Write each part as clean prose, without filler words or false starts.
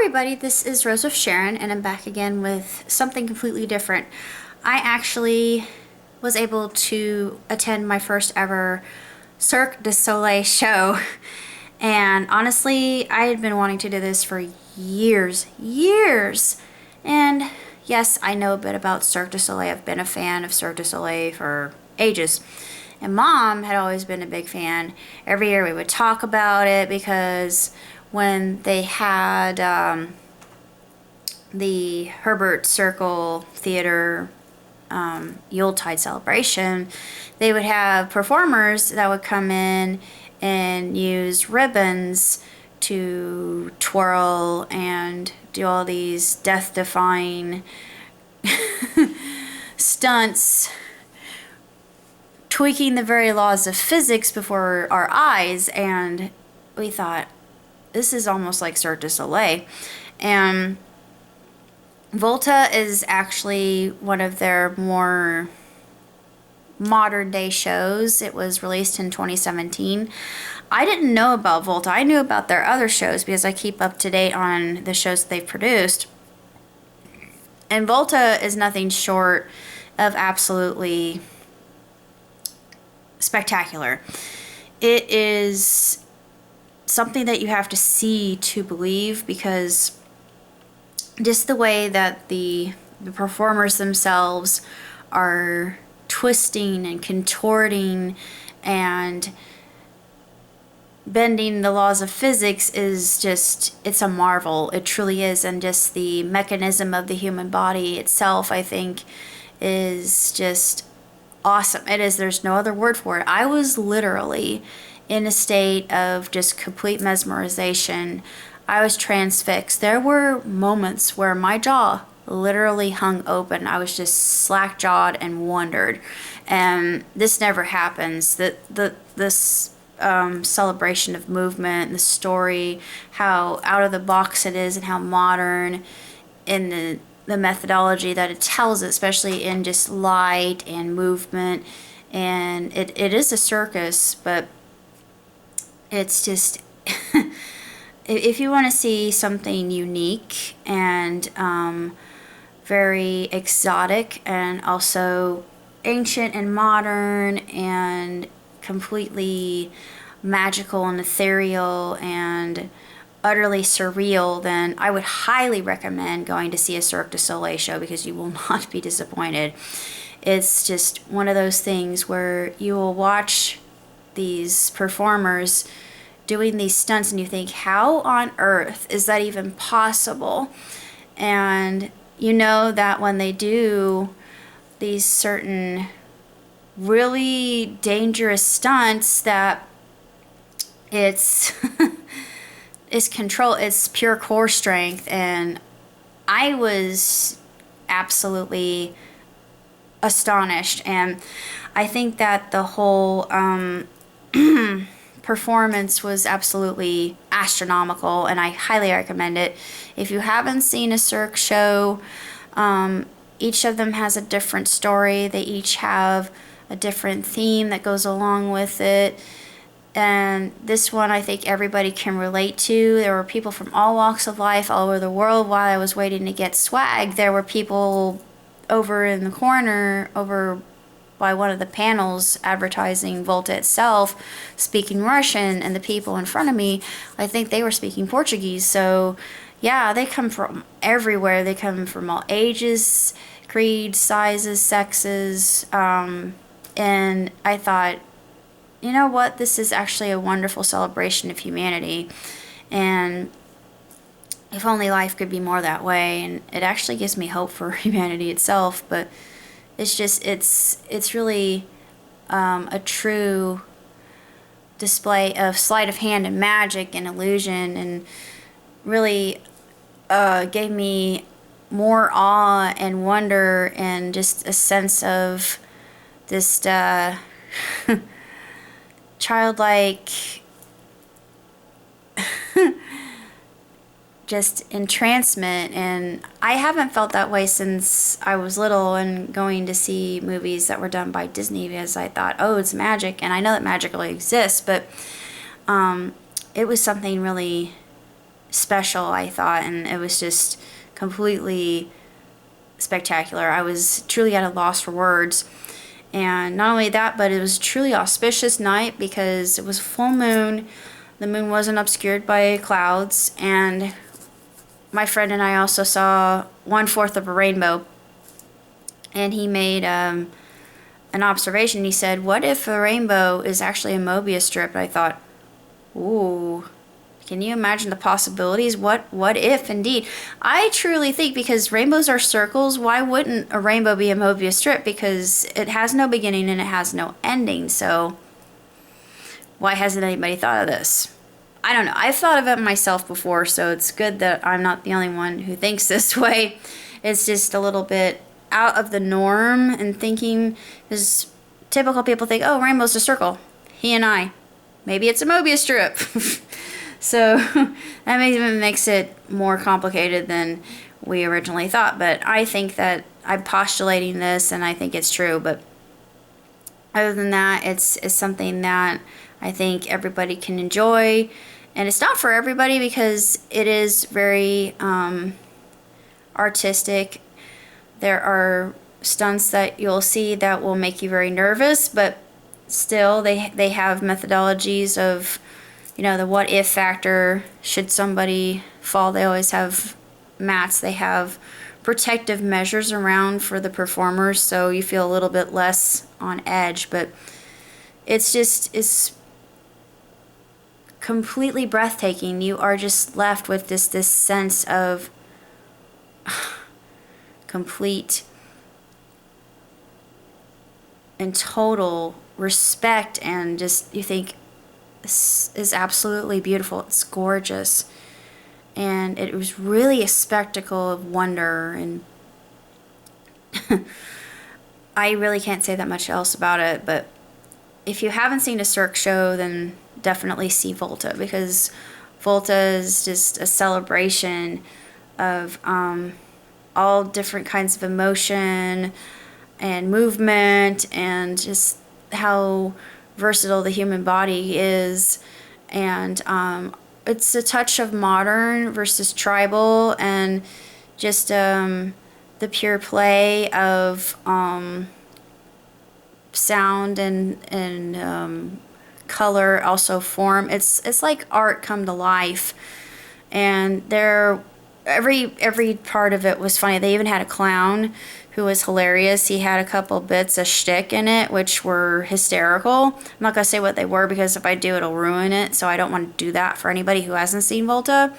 everybody, this is Rose of Sharon, and I'm back again with something completely different. I actually was able to attend my first ever Cirque du Soleil show, and honestly, I had been wanting to do this for years. And yes, I know a bit about Cirque du Soleil. I've been a fan of Cirque du Soleil for ages. And Mom had always been a big fan. Every year we would talk about it because when they had the Herbert Circle Theater Yuletide celebration, they would have performers that would come in and use ribbons to twirl and do all these death-defying stunts, tweaking the very laws of physics before our eyes. And we thought, this is almost like Cirque du Soleil. And Volta is actually one of their more modern day shows. It was released in 2017. I didn't know about Volta. I knew about their other shows because I keep up to date on the shows they've produced. And Volta is nothing short of absolutely spectacular. It is something that you have to see to believe, because just the way that the performers themselves are twisting and contorting and bending the laws of physics is just, it's a marvel. It truly is. And just the mechanism of the human body itself, I think, is just awesome. It is. There's no other word for it. I was literally in a state of just complete mesmerization. I was transfixed. There were moments where my jaw literally hung open. I was just slack-jawed and wondered. And this never happens. This celebration of movement, the story, how out of the box it is, and how modern in the methodology that it tells it, especially in just light and movement. And it is a circus, but it's just if you want to see something unique and very exotic, and also ancient and modern and completely magical and ethereal and utterly surreal, then I would highly recommend going to see a Cirque du Soleil show, because you will not be disappointed. It's just one of those things where you will watch these performers doing these stunts and you think, how on earth is that even possible? And you know that when they do these certain really dangerous stunts, that it's it's pure core strength. And I was absolutely astonished. And I think that the whole performance was absolutely astronomical, and I highly recommend it. If you haven't seen a Cirque show, each of them has a different story. They each have a different theme that goes along with it. And this one, I think everybody can relate to. There were people from all walks of life all over the world. While I was waiting to get swag, there were people over in the corner, over by one of the panels advertising Volta itself, speaking Russian, and the people in front of me, I think they were speaking Portuguese. So yeah, they come from everywhere. They come from all ages, creeds, sizes, sexes, and I thought, you know what, this is actually a wonderful celebration of humanity, and if only life could be more that way. And it actually gives me hope for humanity itself. But it's just, it's really a true display of sleight of hand and magic and illusion, and really gave me more awe and wonder, and just a sense of this childlike just entrancement. And I haven't felt that way since I was little and going to see movies that were done by Disney, because I thought, oh, it's magic, and I know that magic really exists, but it was something really special, I thought, and it was just completely spectacular. I was truly at a loss for words. And not only that, but it was a truly auspicious night because it was full moon. The moon wasn't obscured by clouds, and my friend and I also saw 1/4 of a rainbow. And he made an observation. He said, "What if a rainbow is actually a Mobius strip?" And I thought, ooh, can you imagine the possibilities? What if indeed? I truly think, because rainbows are circles, why wouldn't a rainbow be a Mobius strip? Because it has no beginning and it has no ending. So why hasn't anybody thought of this? I don't know. I've thought of it myself before, so it's good that I'm not the only one who thinks this way. It's just a little bit out of the norm and thinking, because typical people think, oh, rainbow's a circle. He and I, maybe it's a Mobius strip. So that even makes it more complicated than we originally thought. But I think that I'm postulating this, and I think it's true. But other than that, it's something that I think everybody can enjoy. And it's not for everybody because it is very artistic. There are stunts that you'll see that will make you very nervous, but still they have methodologies of, the what if factor. Should somebody fall, they always have mats. They have protective measures around for the performers, so you feel a little bit less on edge. But it's completely breathtaking. You are just left with this sense of complete and total respect, and just, you think, this is absolutely beautiful. It's gorgeous. And it was really a spectacle of wonder, and I really can't say that much else about it. But if you haven't seen a Cirque show, then definitely see Volta, because Volta is just a celebration of all different kinds of emotion and movement, and just how versatile the human body is. And it's a touch of modern versus tribal, and just the pure play of sound and color, also form. It's like art come to life. And every part of it was funny. They even had a clown who was hilarious. He had a couple bits of shtick in it which were hysterical. I'm not gonna say what they were, because if I do, it'll ruin it, so I don't want to do that for anybody who hasn't seen Volta.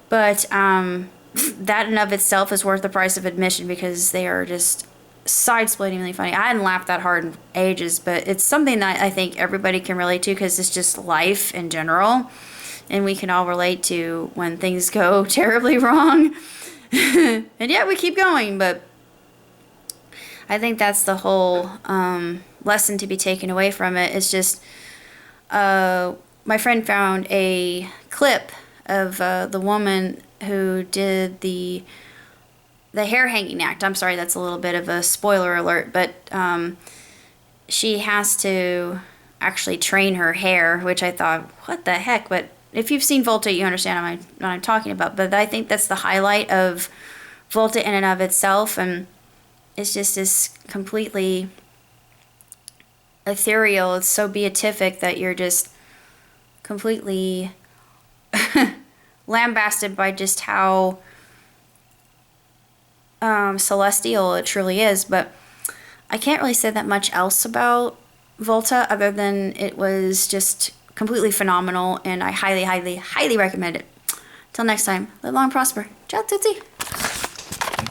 But that in of itself is worth the price of admission, because they are just side-splittingly funny. I hadn't laughed that hard in ages, but it's something that I think everybody can relate to, because it's just life in general, and we can all relate to when things go terribly wrong. And yeah, we keep going. But I think that's the whole lesson to be taken away from it. It's just, my friend found a clip of the woman who did the hair hanging act. I'm sorry, that's a little bit of a spoiler alert, but she has to actually train her hair, which I thought, what the heck? But if you've seen Volta, you understand what I'm talking about. But I think that's the highlight of Volta in and of itself, and it's just this completely ethereal. It's so beatific that you're just completely lambasted by just how celestial it truly is. But I can't really say that much else about Volta, other than it was just completely phenomenal, and I highly, highly, highly recommend it. Till next time, live long and prosper. Ciao, Tootsie.